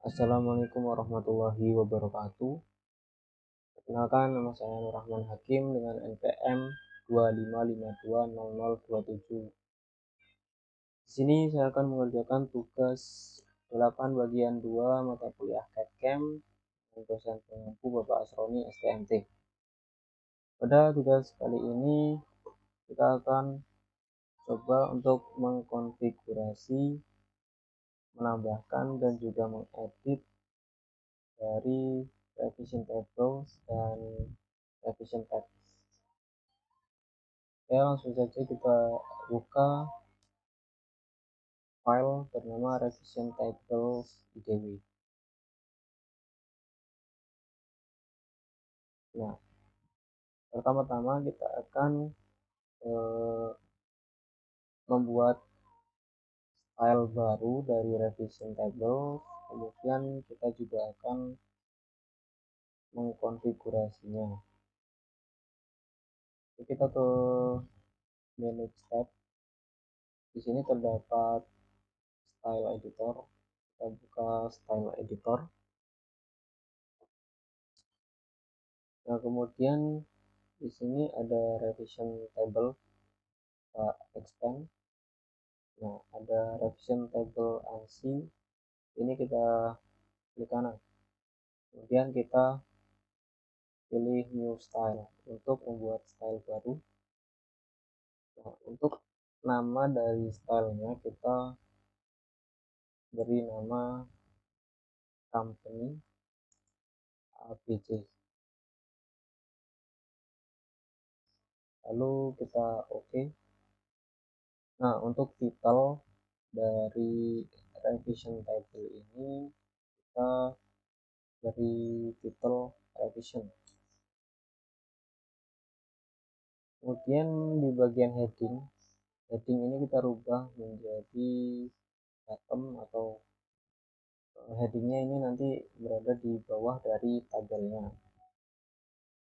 Assalamualaikum warahmatullahi wabarakatuh. Perkenalkan, nama saya Nur Rahman Hakim dengan NPM 25520027. Di sini saya akan mengerjakan tugas 8 bagian 2 mata kuliah CAD/CAM dengan dosen pengampu Bapak Asroni STMT. Pada tugas kali ini kita akan coba untuk mengkonfigurasi, menambahkan dan juga mengedit dari revision tables dan revision text. Ya, langsung saja kita buka file bernama revision tables idw. Nah, pertama-tama kita akan membuat file baru dari revision table. Kemudian kita juga akan mengkonfigurasinya. Jadi kita ke manage tab. Di sini terdapat style editor. Kita buka style editor. Nah, kemudian di sini ada revision table, kita expand. Nah, ada revision table ANSI, ini kita klik kanan. Kemudian kita pilih new style untuk membuat style baru. Nah, untuk nama dari stylenya kita beri nama company ABC. Lalu kita oke. Nah, untuk title dari revision table ini kita beri title revision. Kemudian di bagian heading ini kita rubah menjadi bottom, atau headingnya ini nanti berada di bawah dari tabelnya.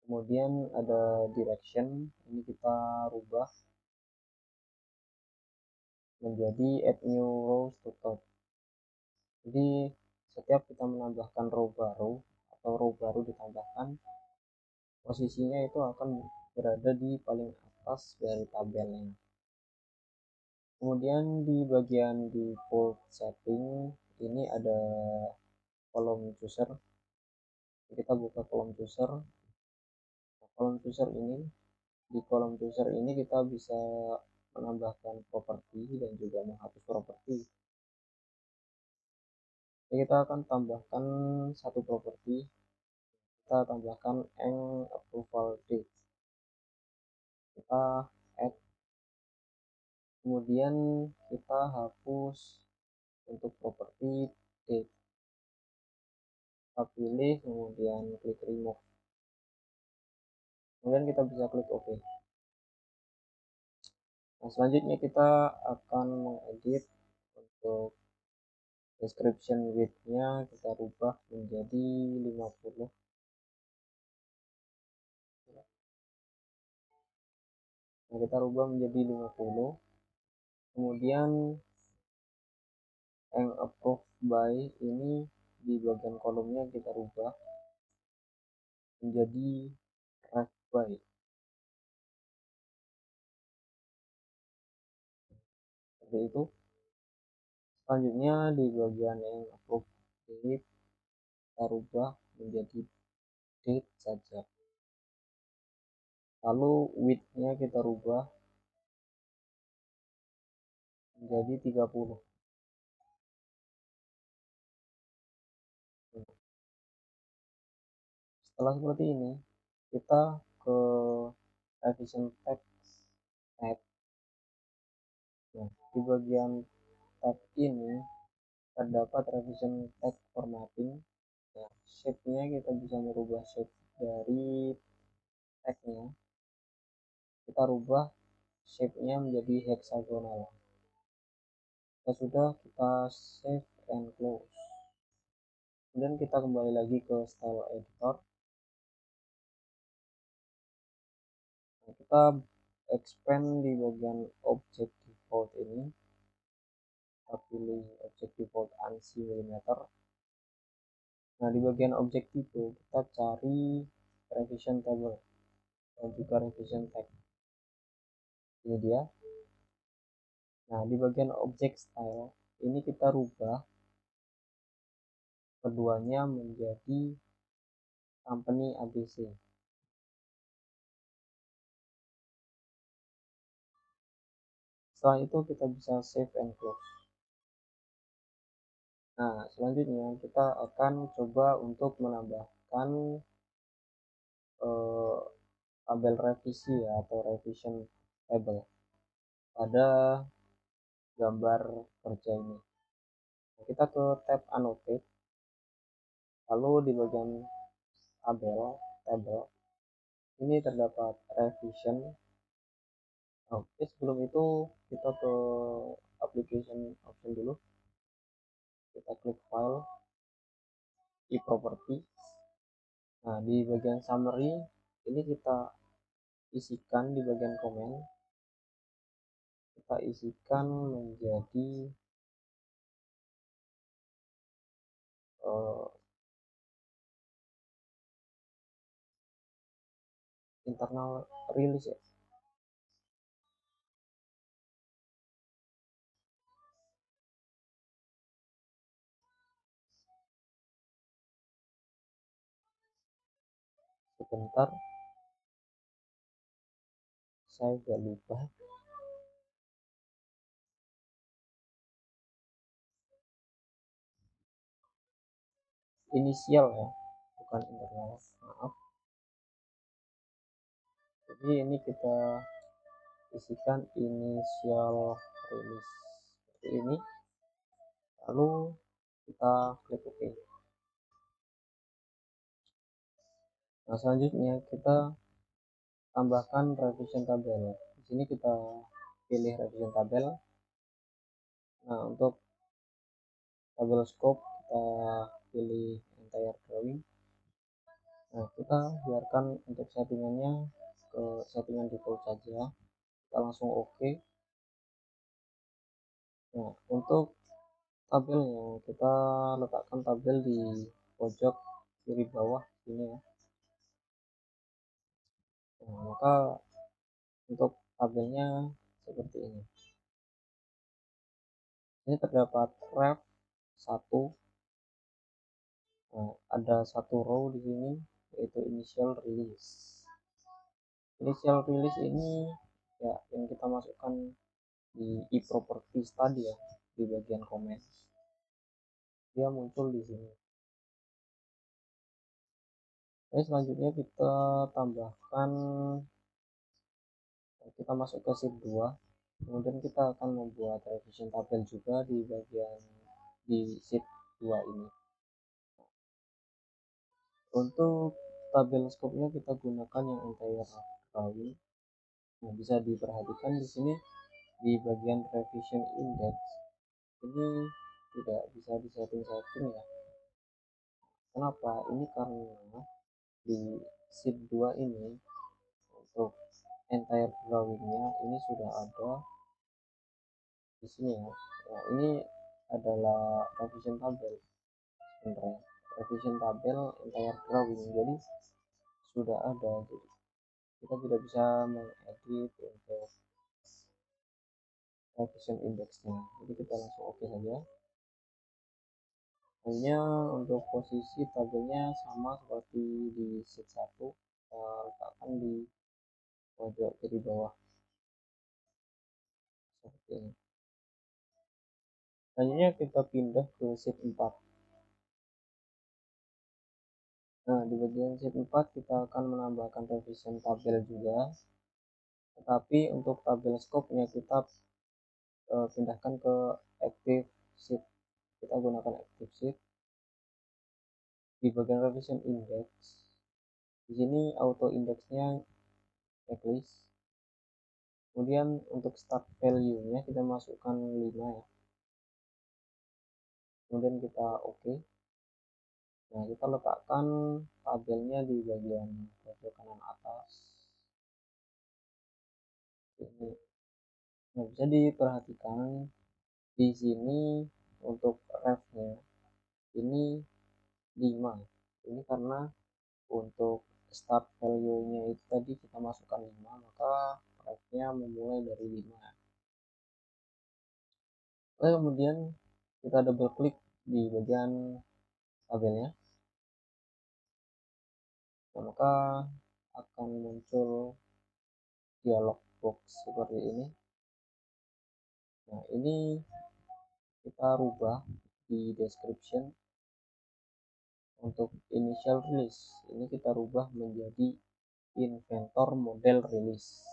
Kemudian ada direction, ini kita rubah menjadi add new rows to top. Jadi setiap kita menambahkan row baru atau row baru ditambahkan, posisinya itu akan berada di paling atas dari tabelnya. Kemudian di bagian default setting ini ada kolom chooser. Kita buka kolom chooser. Nah, di kolom chooser ini kita bisa menambahkan properti dan juga menghapus properti. Jadi kita akan tambahkan satu properti. Kita tambahkan approval date. Kita add, kemudian kita hapus untuk properti date. Kita pilih, kemudian klik remove. Kemudian kita bisa klik OK. Nah, selanjutnya kita akan mengedit untuk description width-nya, kita rubah menjadi 50. Nah, kita rubah menjadi 50. Kemudian yang approved by ini di bagian kolomnya kita rubah menjadi ref by. Seperti itu. Selanjutnya di bagian yang approved date kita rubah menjadi date saja. Lalu width-nya kita rubah menjadi 30. Setelah seperti ini, kita ke revision text tab. Nah, di bagian tab ini terdapat revision text formatting. Nah, shape-nya kita bisa merubah shape dari tag-nya. Kita rubah shape-nya menjadi hexagonal. Sudah, kita save and close. Kemudian kita kembali lagi ke style editor. Nah, kita expand di bagian object default ini. Kita pilih object default ANSI mm. Nah, di bagian objek itu kita cari revision table dan juga revision tag. Ini dia. Nah, di bagian objek style ini kita rubah keduanya menjadi company ABC. Setelah itu kita bisa save and close. Nah, selanjutnya kita akan coba untuk menambahkan eh, tabel revisi ya, atau revision table pada gambar kerja ini. Nah, kita ke tab annotate, lalu di bagian table ini terdapat revision. Oke, sebelum itu kita ke application option dulu, kita klik file, e-property. Nah, di bagian summary ini kita isikan di bagian komen, kita isikan menjadi uh, internal release ya. Sebentar, saya udah lupa. Inisial ya, bukan internal, maaf. Jadi ini kita isikan inisial release seperti ini, lalu kita klik OK. Nah, selanjutnya kita tambahkan revision tabel. Di sini kita pilih revision tabel. Nah, untuk tabel scope kita pilih entire drawing. Nah, kita biarkan untuk settingannya ke settingan default saja, kita langsung OK. Nah, untuk tabelnya kita letakkan tabel di pojok kiri bawah sini ya. Nah, maka untuk tabelnya seperti ini. Ini terdapat ref 1. Nah, ada satu row di sini yaitu initial release. Initial release ini ya yang kita masukkan di e-properties tadi ya, di bagian komen. Dia muncul di sini. Oke, selanjutnya kita tambahkan, kita masuk ke sheet 2. Kemudian kita akan membuat revision tabel juga di bagian di sheet 2 ini. Untuk tabel scope-nya kita gunakan yang entire drawing. Nah, bisa diperhatikan di sini di bagian revision index ini tidak bisa disetting-setting ya. Kenapa? Ini karena di sheet 2 ini untuk entire drawingnya ini sudah ada di sini ya. Nah, ini adalah revision tabel sebenarnya, revision tabel entire drawing, jadi sudah ada, jadi kita tidak bisa mengedit untuk revision indexnya, jadi kita langsung oke saja. Hanya untuk posisi tabelnya sama seperti di sheet 1, kita letakkan di pojok kiri bawah seperti ini. Selanjutnya kita pindah ke sheet 4. Nah, di bagian sheet 4 kita akan menambahkan revision tabel juga, tetapi untuk tabel scope-nya kita pindahkan ke active sheet. Kita gunakan active sheet. Di bagian revision index, di sini auto indexnya checklist. Kemudian untuk start value-nya kita masukkan 5 ya. Kemudian kita oke. Nah, kita letakkan tabelnya di bagian pojok kanan atas ini. Nah, bisa diperhatikan di sini untuk ref-nya ini 5. Ini karena untuk start value-nya itu tadi kita masukkan 5, maka ref-nya memulai dari 5. Lalu kemudian kita double klik di bagian tabelnya, maka akan muncul dialog box seperti ini. Nah, ini kita rubah di description. Untuk initial release ini kita rubah menjadi inventor model release.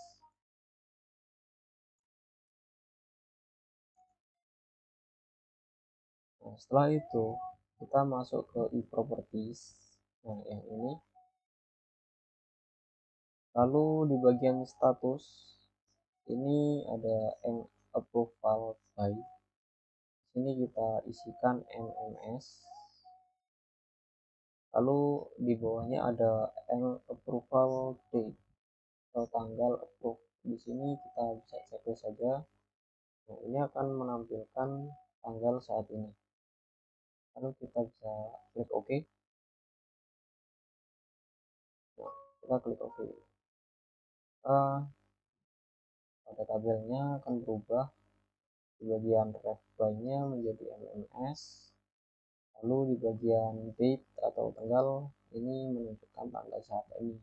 Nah, setelah itu kita masuk ke e-properties. Nah, yang ini. Lalu di bagian status ini ada approval by. Sini kita isikan MMS. Lalu di bawahnya ada approval date atau tanggal approve. Di sini kita bisa cek saja. Nah, ini akan menampilkan tanggal saat ini. Lalu kita bisa klik OK. Nah, kita klik OK. Pada tabelnya akan berubah di bagian ref by-nya menjadi MMS. Lalu di bagian date atau tanggal ini menunjukkan tanggal saat ini.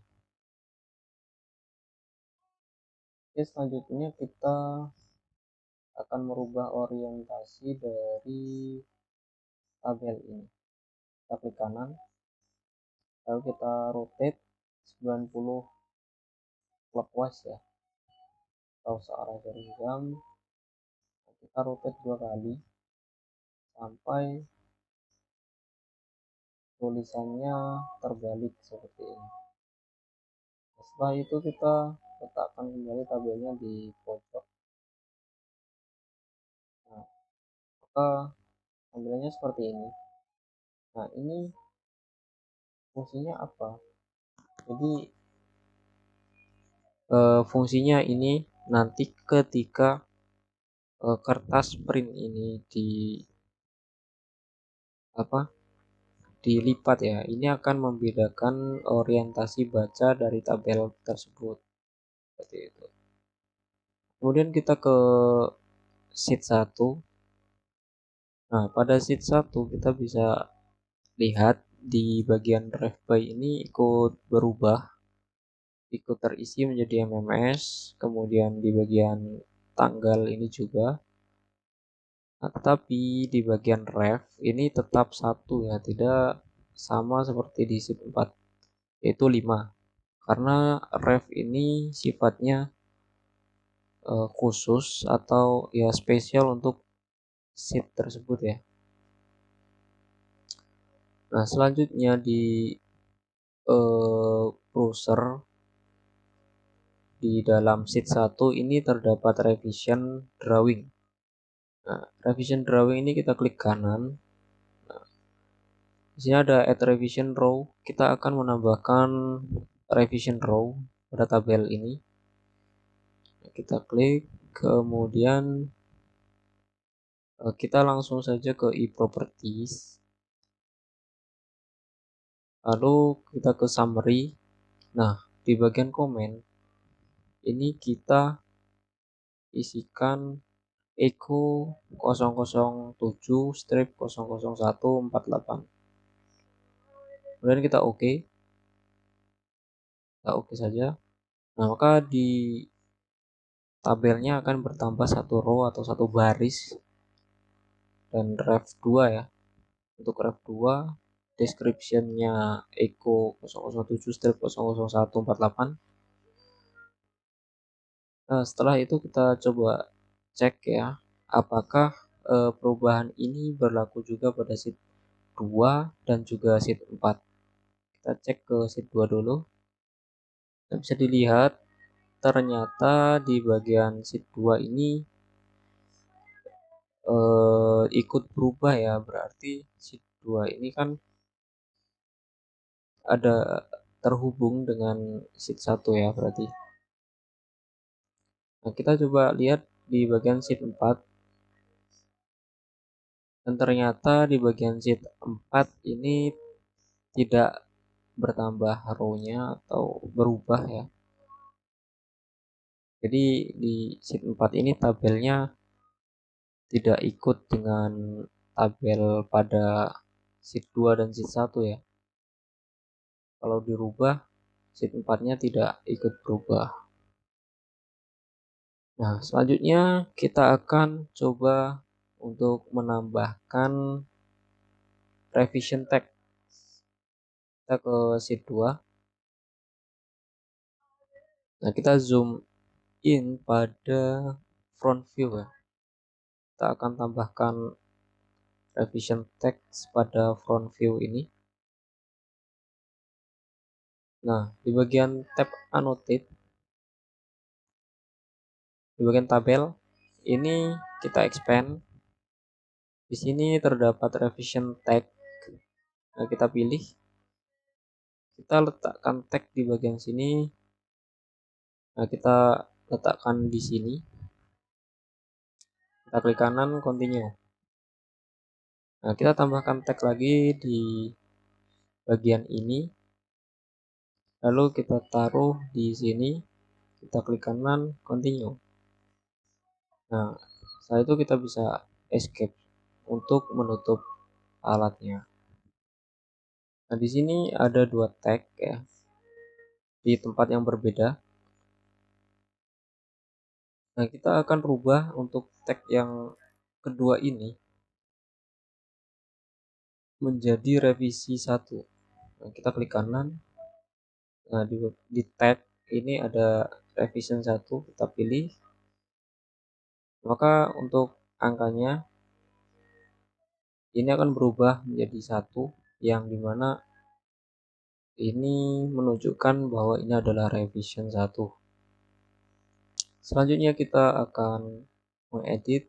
Oke, selanjutnya kita akan merubah orientasi dari tabel ini. Kita klik kanan, lalu kita rotate 90 clockwise ya, atau searah dari jam. Kita rotate 2 kali sampai tulisannya terbalik seperti ini. Setelah itu kita letakkan kembali tabelnya di pojok. Nah, maka tampilannya seperti ini. Nah, ini fungsinya apa? Jadi fungsinya ini nanti ketika kertas print ini dilipat ya, ini akan membedakan orientasi baca dari tabel tersebut seperti itu. Kemudian kita ke sheet 1. Nah, pada sheet 1 kita bisa lihat di bagian ref by ini ikut berubah, ikut terisi menjadi MMS. Kemudian di bagian tanggal ini juga. Nah, tetapi di bagian ref ini tetap satu ya, tidak sama seperti di sheet 4, yaitu 5. Karena ref ini sifatnya khusus atau ya spesial untuk sheet tersebut ya. Nah, selanjutnya di browser di dalam sheet 1 ini terdapat revision drawing. Nah, revision drawing ini kita klik kanan. Nah, di sini ada add revision row. Kita akan menambahkan revision row pada tabel ini. Nah, kita klik, kemudian kita langsung saja ke e-properties. Lalu kita ke summary. Nah, di bagian komen ini kita isikan echo 007-00148. Kemudian kita OK. Kita OK saja. Nah, maka di tabelnya akan bertambah satu row atau satu baris. Dan ref 2 ya. Untuk ref 2 description-nya echo 007-00148. Nah, setelah itu kita coba cek ya, apakah perubahan ini berlaku juga pada sheet 2 dan juga sheet 4. Kita cek ke sheet 2 dulu. Dan bisa dilihat ternyata di bagian sheet 2 ini ikut berubah ya, berarti sheet 2 ini kan ada terhubung dengan sheet 1 ya berarti. Nah, kita coba lihat di bagian sheet 4. Dan ternyata di bagian sheet 4 ini tidak bertambah row-nya atau berubah ya. Jadi di sheet 4 ini tabelnya tidak ikut dengan tabel pada sheet 2 dan sheet 1 ya. Kalau dirubah, sheet 4-nya tidak ikut berubah. Nah, selanjutnya kita akan coba untuk menambahkan revision text. Kita ke sheet 2. Nah, kita zoom in pada front view ya. Kita akan tambahkan revision text pada front view ini. Nah, di bagian tab annotate, di bagian tabel ini kita expand. Di sini terdapat revision tag. Nah, kita pilih, kita letakkan tag di bagian sini. Nah, kita letakkan di sini. Kita klik kanan, continue. Nah, kita tambahkan tag lagi di bagian ini. Lalu kita taruh di sini. Kita klik kanan, continue. Nah, setelah itu kita bisa escape untuk menutup alatnya. Nah, di sini ada dua tag ya, di tempat yang berbeda. Nah, kita akan rubah untuk tag yang kedua ini menjadi revisi 1. Nah, kita klik kanan. Nah, di tag ini ada revision 1, kita pilih. Maka untuk angkanya ini akan berubah menjadi 1, yang dimana ini menunjukkan bahwa ini adalah revision 1. Selanjutnya kita akan mengedit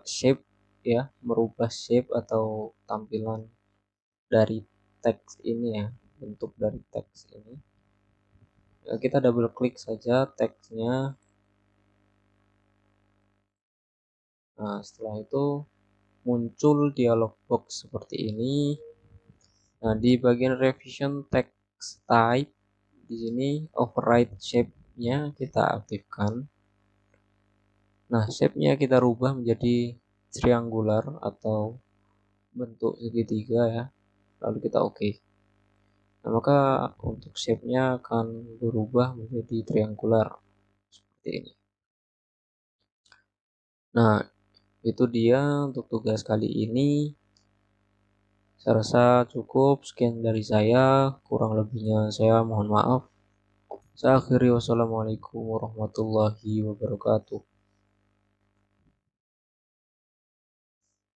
shape ya, merubah shape atau tampilan dari teks ini ya, bentuk dari teks ini. Ya, kita double klik saja teksnya. Nah, setelah itu muncul dialog box seperti ini. Nah, di bagian revision text type di sini override shape-nya kita aktifkan. Nah, shape-nya kita rubah menjadi triangular atau bentuk segitiga ya. Lalu kita oke. Nah, maka untuk shape-nya akan berubah menjadi triangular seperti ini. Nah, itu dia untuk tugas kali ini. Saya rasa cukup. Sekian dari saya. Kurang lebihnya saya mohon maaf. Saya akhiri, wassalamualaikum warahmatullahi wabarakatuh.